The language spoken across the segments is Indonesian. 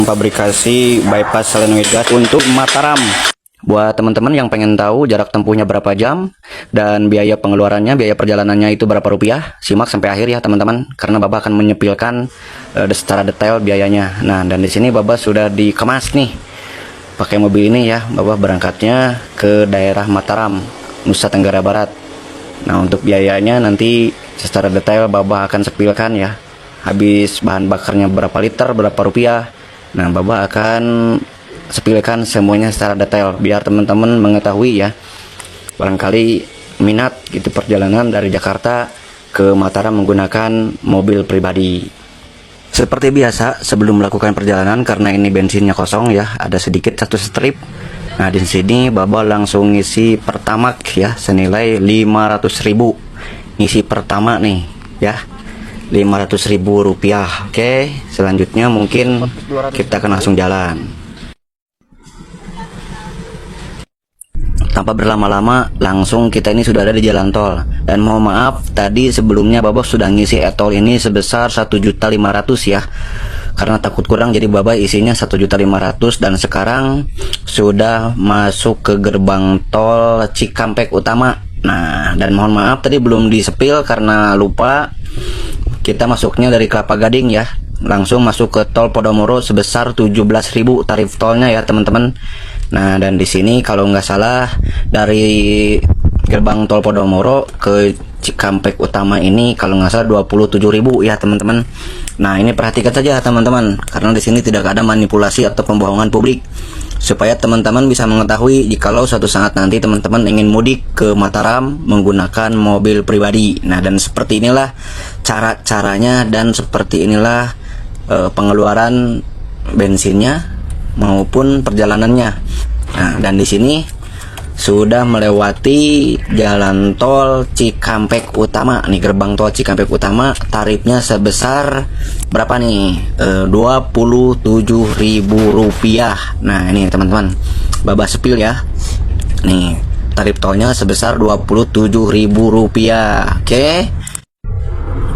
Fabrikasi bypass solenoid gas untuk Mataram. Buat teman-teman yang pengen tahu jarak tempuhnya berapa jam dan biaya pengeluarannya, biaya perjalanannya itu berapa rupiah, simak sampai akhir ya teman-teman, karena Baba akan menyepilkan secara detail biayanya. Nah, dan di sini Baba sudah dikemas nih pakai mobil ini ya. Baba berangkatnya ke daerah Mataram, Nusa Tenggara Barat. Nah, untuk biayanya nanti secara detail Baba akan sepilkan ya. Habis bahan bakarnya berapa liter, berapa rupiah. Nah, Baba akan sepilkan semuanya secara detail biar teman-teman mengetahui ya. Barangkali minat gitu perjalanan dari Jakarta ke Mataram menggunakan mobil pribadi. Seperti biasa sebelum melakukan perjalanan, karena ini bensinnya kosong ya, ada sedikit satu strip. Nah, di sini Baba langsung ngisi Pertamax ya senilai 500.000. Ngisi pertama nih ya. 500.000 rupiah. Oke, selanjutnya mungkin kita akan langsung jalan. Tanpa berlama-lama, langsung kita ini sudah ada di jalan tol. Dan mohon maaf, tadi sebelumnya Baba sudah ngisi e-tol ini sebesar 1.500.000 ya. Karena takut kurang, jadi Baba isinya 1.500.000. Dan sekarang sudah masuk ke gerbang tol Cikampek Utama. Nah, dan mohon maaf tadi belum disepil karena lupa. Kita masuknya dari Kelapa Gading ya, langsung masuk ke tol Podomoro sebesar 17.000 tarif tolnya ya teman-teman. Nah, dan di sini kalau nggak salah dari gerbang tol Podomoro ke Cikampek Utama ini kalau nggak salah 27.000 ya teman-teman. Nah, ini perhatikan saja teman-teman, karena di sini tidak ada manipulasi atau pembohongan publik, supaya teman-teman bisa mengetahui jikalau suatu saat nanti teman-teman ingin mudik ke Mataram menggunakan mobil pribadi. Nah, dan seperti inilah cara-caranya dan seperti inilah pengeluaran bensinnya maupun perjalanannya. Nah, dan di sini sudah melewati jalan tol Cikampek Utama nih, gerbang tol Cikampek Utama. Tarifnya sebesar berapa nih? 27.000 rupiah. Nah, ini teman-teman Baba sepil ya. Nih, tarif tolnya sebesar 27.000 rupiah. Oke.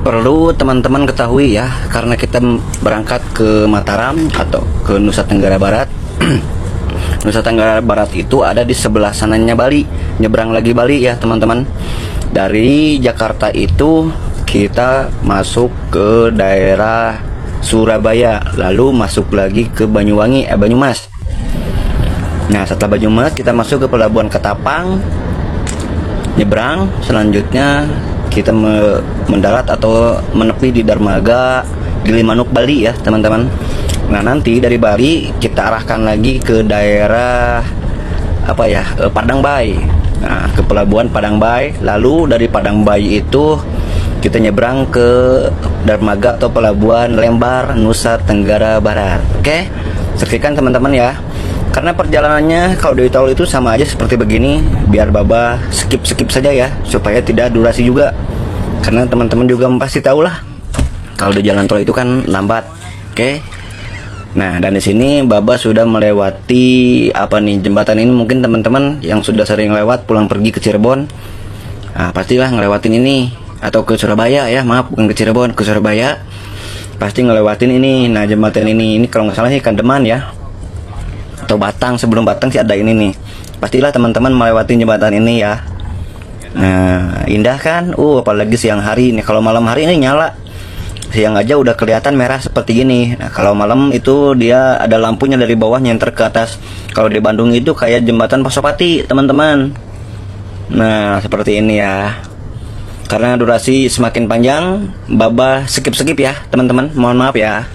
Perlu teman-teman ketahui ya, karena kita berangkat ke Mataram atau ke Nusa Tenggara Barat. Nusa Tenggara Barat itu ada di sebelah sananya Bali, nyebrang lagi Bali ya teman-teman. Dari Jakarta itu kita masuk ke daerah Surabaya, lalu masuk lagi ke Banyuwangi, Banyumas. Nah, setelah Banyumas kita masuk ke Pelabuhan Ketapang, nyebrang, selanjutnya kita mendarat atau menepi di Dermaga Gilimanuk Bali ya teman-teman. Nah, nanti dari Bali kita arahkan lagi ke daerah Padang Bay. Nah, ke pelabuhan Padang Bay. Lalu dari Padang Bay itu kita nyebrang ke Dermaga atau pelabuhan Lembar, Nusa Tenggara Barat. Oke, saksikan teman-teman ya. Karena perjalanannya kalau di tol itu sama aja seperti begini, biar Baba skip saja ya, supaya tidak durasi juga. Karena teman-teman juga pasti tahu lah, kalau di jalan tol itu kan lambat. Oke. Nah, dan di sini Baba sudah melewati jembatan ini. Mungkin teman-teman yang sudah sering lewat pulang pergi ke Cirebon, pastilah ngelewatin ini, atau ke Surabaya ya, maaf bukan ke Cirebon, ke Surabaya. Pasti ngelewatin ini. Nah, jembatan ini kalau nggak salah sih Kandeman ya, atau Batang. Sebelum Batang sih ada ini nih. Pastilah teman-teman melewati jembatan ini ya. Nah, indah kan? Apalagi siang hari nih. Kalau malam hari ini nyala, siang aja udah kelihatan merah seperti gini. Nah, kalau malam itu dia ada lampunya dari bawah nyenter ke atas. Kalau di Bandung itu kayak jembatan Pasopati teman-teman. Nah, seperti ini ya. Karena durasi semakin panjang, Baba skip ya teman-teman, mohon maaf ya.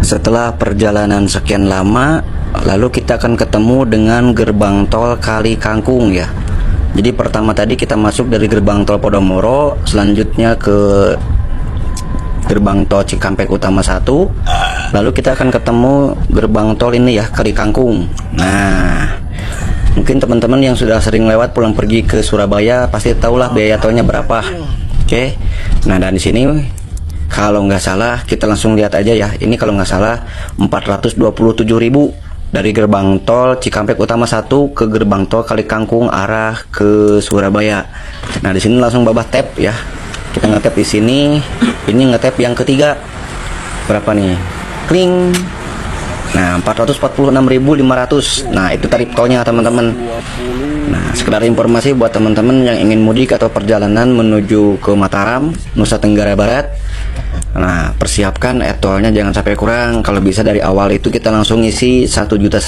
Setelah perjalanan sekian lama, lalu kita akan ketemu dengan gerbang tol Kali Kangkung ya. Jadi pertama tadi kita masuk dari gerbang tol Podomoro, selanjutnya ke gerbang tol Cikampek Utama 1. Lalu kita akan ketemu gerbang tol ini ya, Kali Kangkung. Nah, mungkin teman-teman yang sudah sering lewat pulang pergi ke Surabaya pasti tahulah biaya tolnya berapa. Oke. Nah, dan di sini kalau nggak salah kita langsung lihat aja ya. Ini kalau nggak salah 427.000 dari gerbang tol Cikampek Utama 1 ke gerbang tol Kali Kangkung arah ke Surabaya. Nah, di sini langsung Baba tap ya. Kita ngetap di sini. Ini ngetap yang ketiga. Berapa nih? Kling. Nah, 446.500. Nah, itu tarif tolnya teman-teman. Nah, sekedar informasi buat teman-teman yang ingin mudik atau perjalanan menuju ke Mataram, Nusa Tenggara Barat. Nah, persiapkan e-tolnya jangan sampai kurang. Kalau bisa dari awal itu kita langsung isi 1,5 juta.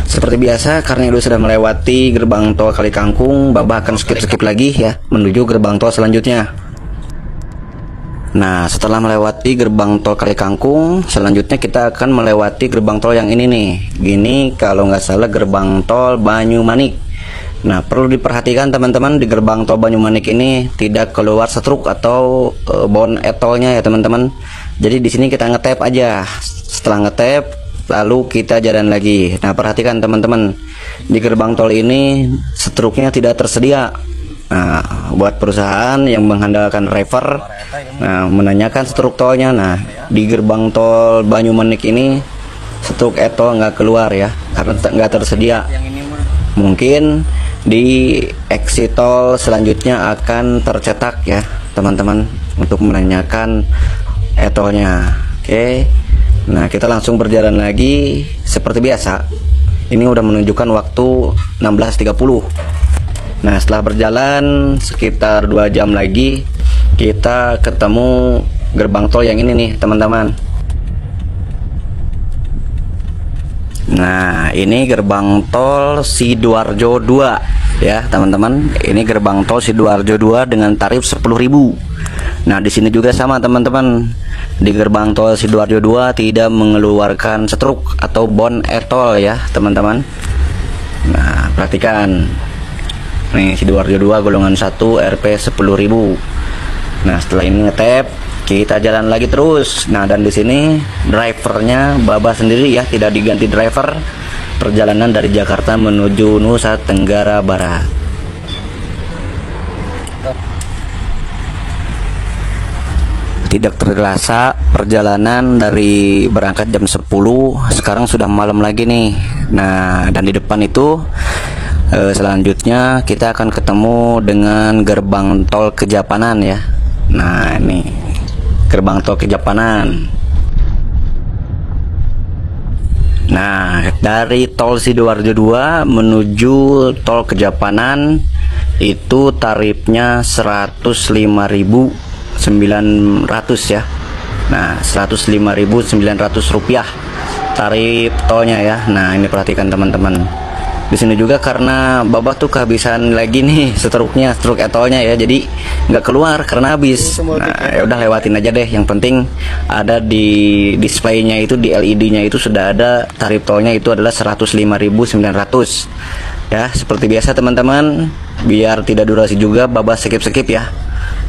Seperti biasa, karena itu sudah melewati gerbang tol Kali Kangkung, Babah akan skip lagi ya menuju gerbang tol selanjutnya. Nah, setelah melewati gerbang tol Kali Kangkung, selanjutnya kita akan melewati gerbang tol yang ini nih. Gini kalau nggak salah gerbang tol Banyumanik. Nah, perlu diperhatikan teman-teman, di gerbang tol Banyumanik ini tidak keluar setruk atau bon e-tolnya ya teman-teman. Jadi di sini kita ngetap aja. Setelah ngetap, lalu kita jalan lagi. Nah, perhatikan teman-teman, di gerbang tol ini setruknya tidak tersedia. Nah, buat perusahaan yang mengandalkan driver, nah, menanyakan setruk tolnya. Nah, di gerbang tol Banyumanik ini setruk e-tol nggak keluar ya, karena nggak tersedia. Mungkin di exit tol selanjutnya akan tercetak ya teman-teman untuk menanyakan e-tolnya. Oke. Nah, kita langsung berjalan lagi seperti biasa. Ini udah menunjukkan waktu 16.30. Nah, setelah berjalan sekitar 2 jam lagi kita ketemu gerbang tol yang ini nih teman-teman. Nah, ini gerbang tol Sidoarjo 2 ya teman-teman. Ini gerbang tol Sidoarjo 2 dengan tarif 10.000. Nah, di sini juga sama teman-teman. Di gerbang tol Sidoarjo 2 tidak mengeluarkan setruk atau bon e-tol ya teman-teman. Nah, perhatikan. Nih, Sidoarjo 2 golongan 1 Rp 10.000. Nah, setelah ini ngetap, kita jalan lagi terus. Nah, dan di sini drivernya Babah sendiri ya, tidak diganti driver. Perjalanan dari Jakarta menuju Nusa Tenggara Barat. Tidak terasa perjalanan dari berangkat jam 10, sekarang sudah malam lagi nih. Nah, dan di depan itu selanjutnya kita akan ketemu dengan gerbang tol Kejapanan ya. Nah, ini gerbang tol Kejapanan. Nah, dari tol Sidoarjo 2 menuju tol Kejapanan itu tarifnya 105.900 ya. Nah, 105.900 rupiah tarif tolnya ya. Nah, ini perhatikan teman-teman. Di sini juga karena Babah tuh kehabisan lagi nih setruknya, setruk e-tolnya ya, jadi nggak keluar karena habis. Nah, ya udah lewatin aja deh. Yang penting ada di displaynya itu, di LED-nya itu sudah ada tarif tolnya itu adalah 105.900 ya. Seperti biasa teman-teman, biar tidak durasi juga Babah skip ya.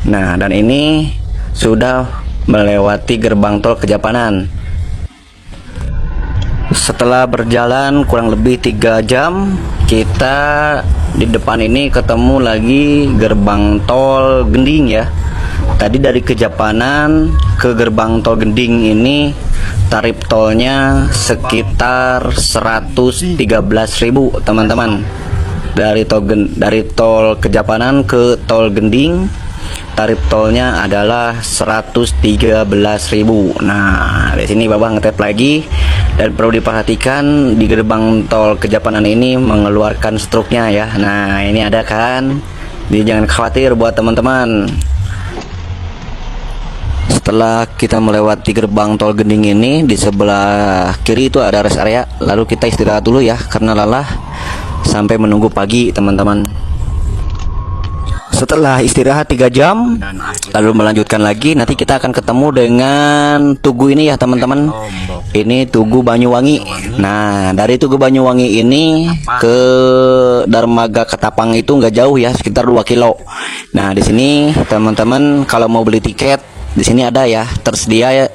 Nah, dan ini sudah melewati gerbang tol Kejapanan. Setelah berjalan kurang lebih 3 jam, kita di depan ini ketemu lagi gerbang tol Gending ya. Tadi dari Kejapanan ke gerbang tol Gending ini tarif tolnya sekitar 113.000 teman-teman. Dari tol Kejapanan ke tol Gending tarif tolnya adalah 113.000. Nah, di sini Babah ngetap lagi, dan perlu diperhatikan di gerbang tol Kejapanan ini mengeluarkan struknya ya. Nah, ini ada kan, jadi jangan khawatir buat teman-teman. Setelah kita melewati gerbang tol Gending ini, di sebelah kiri itu ada rest area. Lalu kita istirahat dulu ya karena lelah sampai menunggu pagi teman-teman. Setelah istirahat 3 jam, lalu melanjutkan lagi, nanti kita akan ketemu dengan Tugu ini ya teman-teman. Ini Tugu Banyuwangi. Nah, dari Tugu Banyuwangi ini ke Dermaga Ketapang itu nggak jauh ya, sekitar 2 kilo. Nah, di sini teman-teman kalau mau beli tiket, di sini ada ya, tersedia ya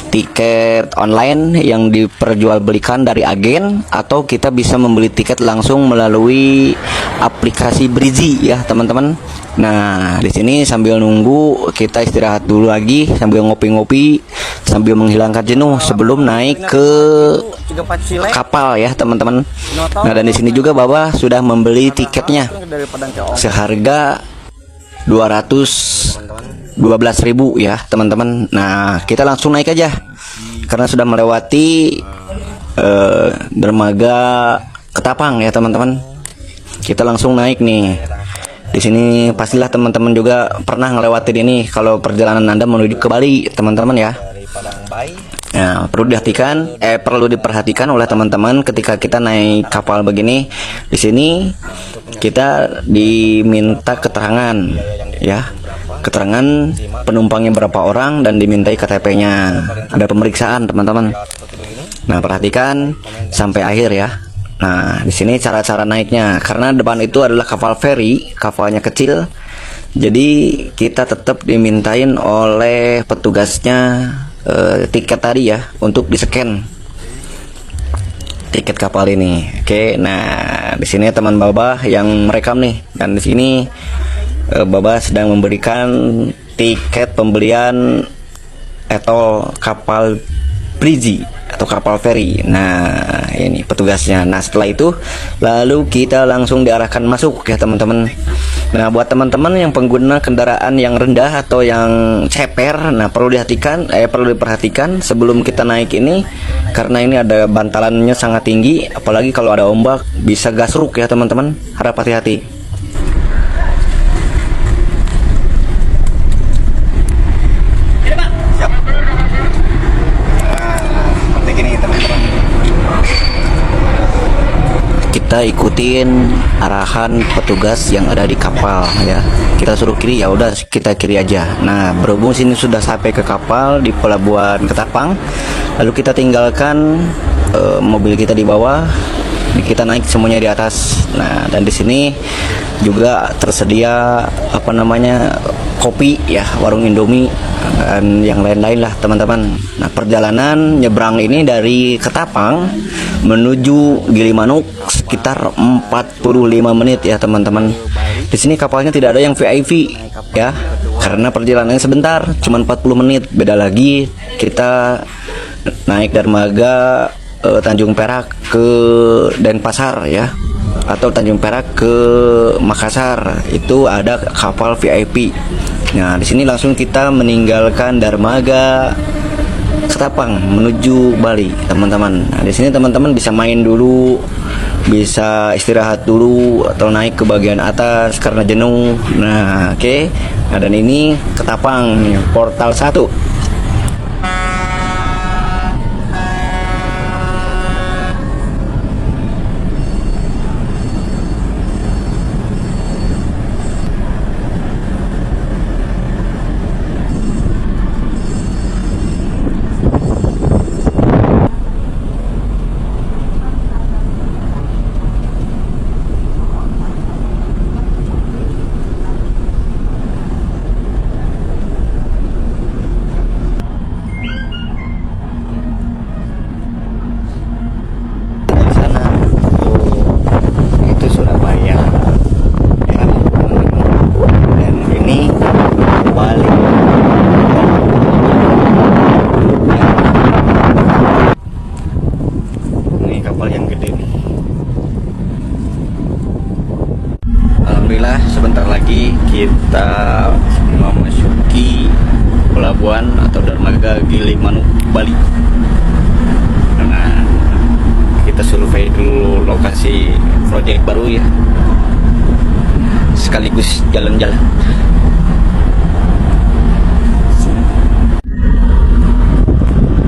tiket online yang diperjualbelikan dari agen, atau kita bisa membeli tiket langsung melalui aplikasi Brizi ya teman-teman. Nah, di sini sambil nunggu kita istirahat dulu lagi sambil ngopi-ngopi, sambil menghilangkan jenuh sebelum naik ke kapal ya teman-teman. Nah, dan di sini juga Babah sudah membeli tiketnya seharga 212.000 ya teman-teman. Nah, kita langsung naik aja karena sudah melewati dermaga Ketapang ya teman-teman. Kita langsung naik nih. Di sini pastilah teman-teman juga pernah ngelewatin ini kalau perjalanan Anda menuju ke Bali, teman-teman ya. Nah, perlu diperhatikan oleh teman-teman ketika kita naik kapal begini. Di sini kita diminta keterangan ya. Keterangan penumpangnya berapa orang dan dimintai KTP-nya. Ada pemeriksaan, teman-teman. Nah, perhatikan sampai akhir ya. Nah, di sini cara-cara naiknya. Karena depan itu adalah kapal feri, kapalnya kecil. Jadi kita tetap dimintain oleh petugasnya tiket tadi ya untuk di-scan tiket kapal ini. Oke, nah di sini teman Baba yang merekam nih, dan di sini Baba sedang memberikan tiket pembelian etol kapal Prigi atau kapal feri. Nah, ini petugasnya. Nah, setelah itu lalu kita langsung diarahkan masuk ya teman-teman. Nah, buat teman-teman yang pengguna kendaraan yang rendah atau yang ceper, nah perlu diperhatikan sebelum kita naik ini, karena ini ada bantalannya sangat tinggi, apalagi kalau ada ombak bisa gasruk ya teman-teman. Harap hati-hati. Kita ikutin arahan petugas yang ada di kapal ya. Kita suruh kiri, ya udah kita kiri aja. Nah, berhubung sini sudah sampai ke kapal di pelabuhan Ketapang, lalu kita tinggalkan mobil kita di bawah, kita naik semuanya di atas. Nah, dan di sini juga tersedia kopi ya, warung Indomie dan yang lain-lain lah teman-teman. Nah, perjalanan nyebrang ini dari Ketapang menuju Gilimanuk sekitar 45 menit ya teman-teman. Di sini kapalnya tidak ada yang VIP ya, karena perjalanannya sebentar, cuma 40 menit. Beda lagi kita naik dermaga Tanjung Perak ke Denpasar ya, atau Tanjung Perak ke Makassar, itu ada kapal VIP. Nah, di sini langsung kita meninggalkan dermaga Ketapang menuju Bali, teman-teman. Nah, di sini teman-teman bisa main dulu, bisa istirahat dulu, atau naik ke bagian atas karena jenuh. Nah, oke. Nah, dan ini Ketapang nih, portal 1. Alhamdulillah sebentar lagi kita memasuki pelabuhan atau dermaga Gilimanuk Bali. Nah, kita survei dulu lokasi proyek baru ya, sekaligus jalan-jalan.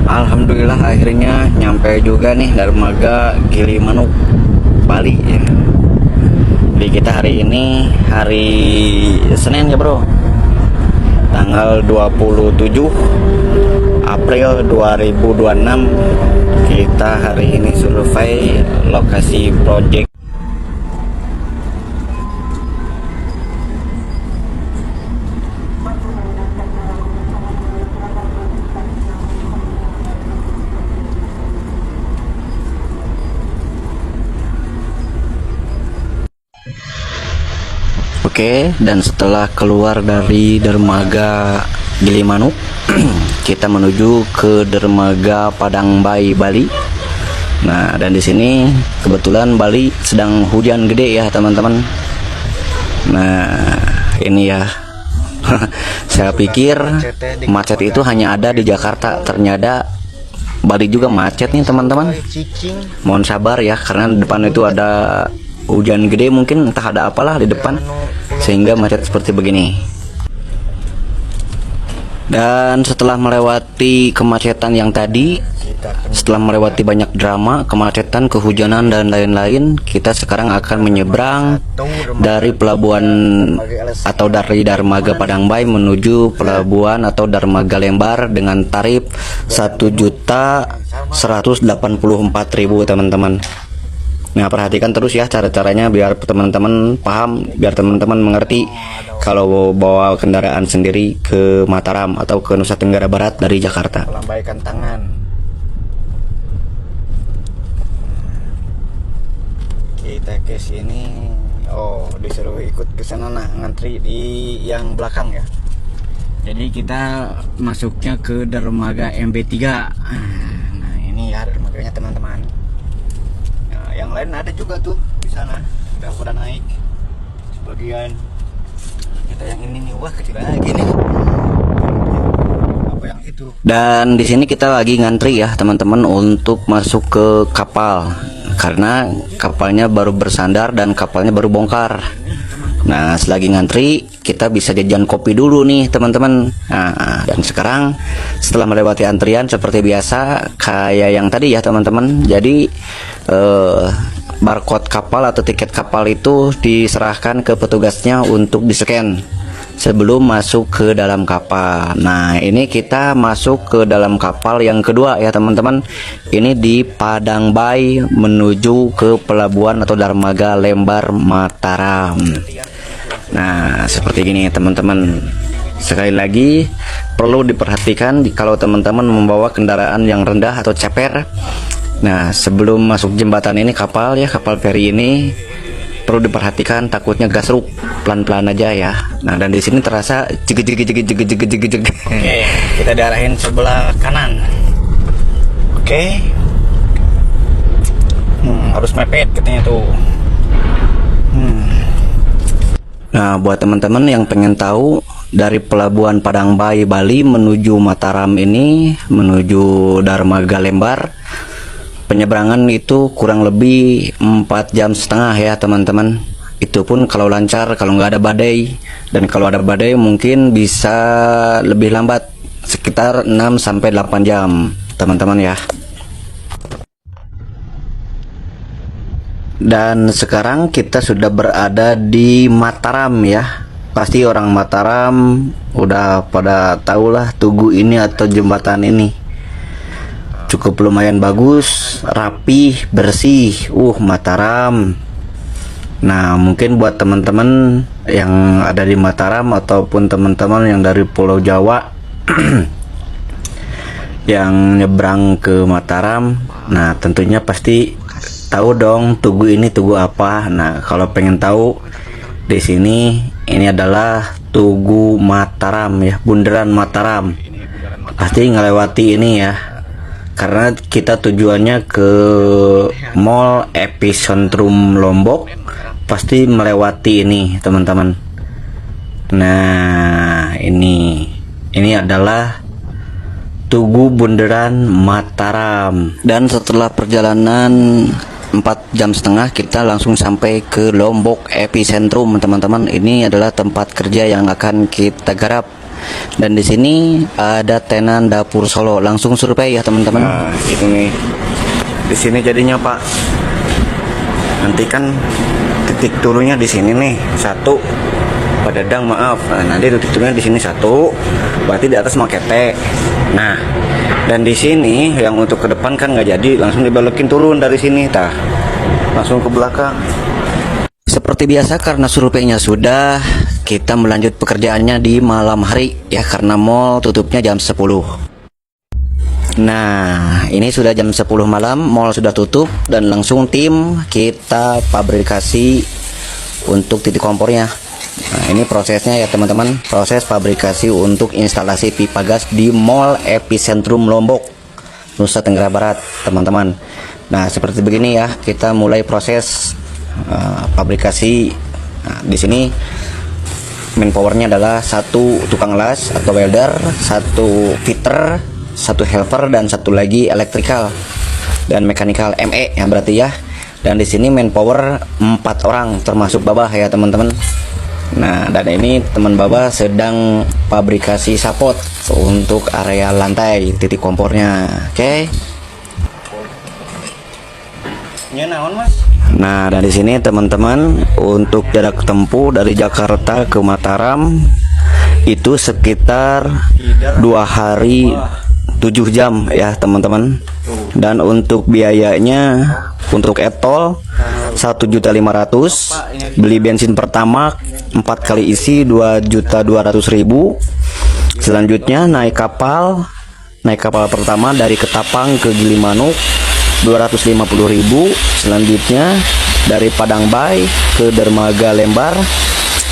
Alhamdulillah akhirnya nyampe juga nih dermaga Gilimanuk Bali ya. Jadi kita hari ini hari Senin ya bro, tanggal 27 April 2026. Kita hari ini survei lokasi project. Oke, dan setelah keluar dari dermaga Gilimanuk, kita menuju ke dermaga Padangbai Bali. Nah, dan di sini kebetulan Bali sedang hujan gede ya teman-teman. Nah, ini ya. Saya pikir macet itu hanya ada di Jakarta, ternyata Bali juga macet nih teman-teman. Mohon sabar ya, karena di depan itu ada hujan gede, mungkin entah ada apalah di depan sehingga macet seperti begini. Dan setelah melewati kemacetan yang tadi, setelah melewati banyak drama, kemacetan, kehujanan dan lain-lain, kita sekarang akan menyeberang dari pelabuhan atau dari Dermaga Padang Bay menuju pelabuhan atau Dermaga Lembar dengan tarif 1.184.000 teman-teman. Nah, perhatikan terus ya cara-caranya biar teman-teman paham, biar teman-teman mengerti kalau bawa kendaraan sendiri ke Mataram atau ke Nusa Tenggara Barat dari Jakarta. Lambaikan tangan. Kita ke sini. Oh, disuruh ikut ke sana, nah ngantri di yang belakang ya. Jadi kita masuknya ke dermaga MB3. Nah, ini ya dermaganya teman-teman. Nah, yang lain ada juga tuh di sana. Udah pada naik sebagian. Kita yang ini nih, wah kecil lagi nih. Apa yang itu? Dan di sini kita lagi ngantri ya teman-teman untuk masuk ke kapal, karena kapalnya baru bersandar dan kapalnya baru bongkar. Nah, selagi ngantri kita bisa jajan kopi dulu nih teman-teman. Nah, dan sekarang setelah melewati antrian seperti biasa kayak yang tadi ya teman-teman. Jadi barcode kapal atau tiket kapal itu diserahkan ke petugasnya untuk di-scan sebelum masuk ke dalam kapal. Nah, ini kita masuk ke dalam kapal yang kedua ya teman-teman. Ini di Padang Bay menuju ke pelabuhan atau dermaga Lembar Mataram. Nah, seperti gini teman-teman. Sekali lagi perlu diperhatikan kalau teman-teman membawa kendaraan yang rendah atau ceper. Nah, sebelum masuk jembatan ini kapal ya, kapal feri ini perlu diperhatikan, takutnya gasruk, pelan-pelan aja ya. Nah, dan di sini terasa jeg. Oke, kita diarahin sebelah kanan. Oke. Harus mepet katanya tuh. Nah, buat teman-teman yang pengen tahu dari pelabuhan Padang Bay Bali menuju Mataram ini, menuju dermaga Lembar, penyeberangan itu kurang lebih 4,5 jam ya teman-teman. Itu pun kalau lancar, kalau nggak ada badai. Dan kalau ada badai mungkin bisa lebih lambat, sekitar 6-8 jam teman-teman ya. Dan sekarang kita sudah berada di Mataram ya. Pasti orang Mataram udah pada tahulah tugu ini atau jembatan ini. Cukup lumayan bagus, rapi, bersih. Mataram. Nah, mungkin buat teman-teman yang ada di Mataram ataupun teman-teman yang dari Pulau Jawa yang nyebrang ke Mataram, nah tentunya pasti tahu dong tugu ini tugu apa. Nah, kalau pengen tahu di sini, ini adalah Tugu Mataram ya, Bundaran Mataram. Pasti ngelewati ini ya, karena kita tujuannya ke Mall Epicentrum Lombok, pasti melewati ini teman-teman. Nah, ini adalah Tugu Bundaran Mataram. Dan setelah perjalanan 4,5 jam kita langsung sampai ke Lombok Epicentrum teman-teman. Ini adalah tempat kerja yang akan kita garap. Dan di sini ada tenan dapur Solo. Langsung survei ya teman-teman. Nah, ini di sini jadinya Pak. Nanti kan titik turunnya di sini nih, 1. Pak Dadang maaf. Nah, nanti titik turunnya di sini 1. Berarti di atas makete. Nah, dan di sini yang untuk ke depan kan nggak jadi, langsung dibalikin turun dari sini, langsung ke belakang. Seperti biasa karena surveinya sudah, kita melanjut pekerjaannya di malam hari ya, karena mall tutupnya jam 10. Nah, ini sudah jam 10 malam, mall sudah tutup dan langsung tim kita fabrikasi untuk titik kompornya. Nah, ini prosesnya ya teman-teman, proses fabrikasi untuk instalasi pipa gas di Mall Epicentrum Lombok, Nusa Tenggara Barat teman-teman. Nah, seperti begini ya, kita mulai proses fabrikasi. Nah, di sini manpowernya adalah 1 tukang las atau welder, 1 fitter, satu helper dan satu lagi elektrikal dan mekanikal ME ya berarti ya. Dan di sini manpower 4 orang termasuk Babah ya teman-teman. Nah, dan ini teman Babah sedang fabrikasi sapot untuk area lantai titik kompornya. Oke. Nah, dari sini teman-teman untuk jarak tempuh dari Jakarta ke Mataram itu sekitar 2 hari 7 jam ya teman-teman. Dan untuk biayanya untuk etol 1.500.000, beli bensin pertama 4 kali isi 2.200.000. Selanjutnya naik kapal pertama dari Ketapang ke Gilimanuk 250.000. Selanjutnya dari Padangbai ke Dermaga Lembar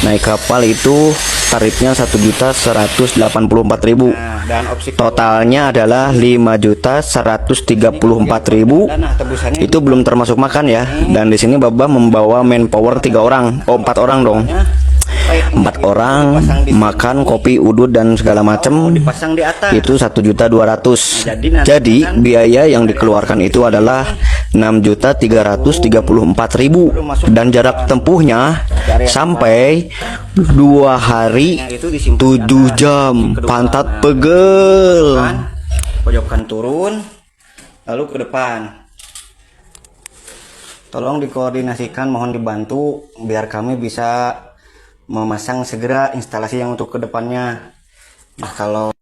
naik kapal itu tarifnya 1.184.000. Dan opsi totalnya adalah 5.134.000. Itu belum termasuk makan ya. Dan di sini Babah membawa manpower 3 orang, 4 orang dong. 4 orang makan kopi udut dan segala macam itu 1.200.000. Jadi biaya yang dikeluarkan itu adalah 6.334.000 dan jarak tempuhnya sampai 2 hari 7 jam. Pantat pegel. Pojokan turun lalu ke depan. Tolong dikoordinasikan, mohon dibantu biar kami bisa memasang segera instalasi yang untuk kedepannya. Nah, kalau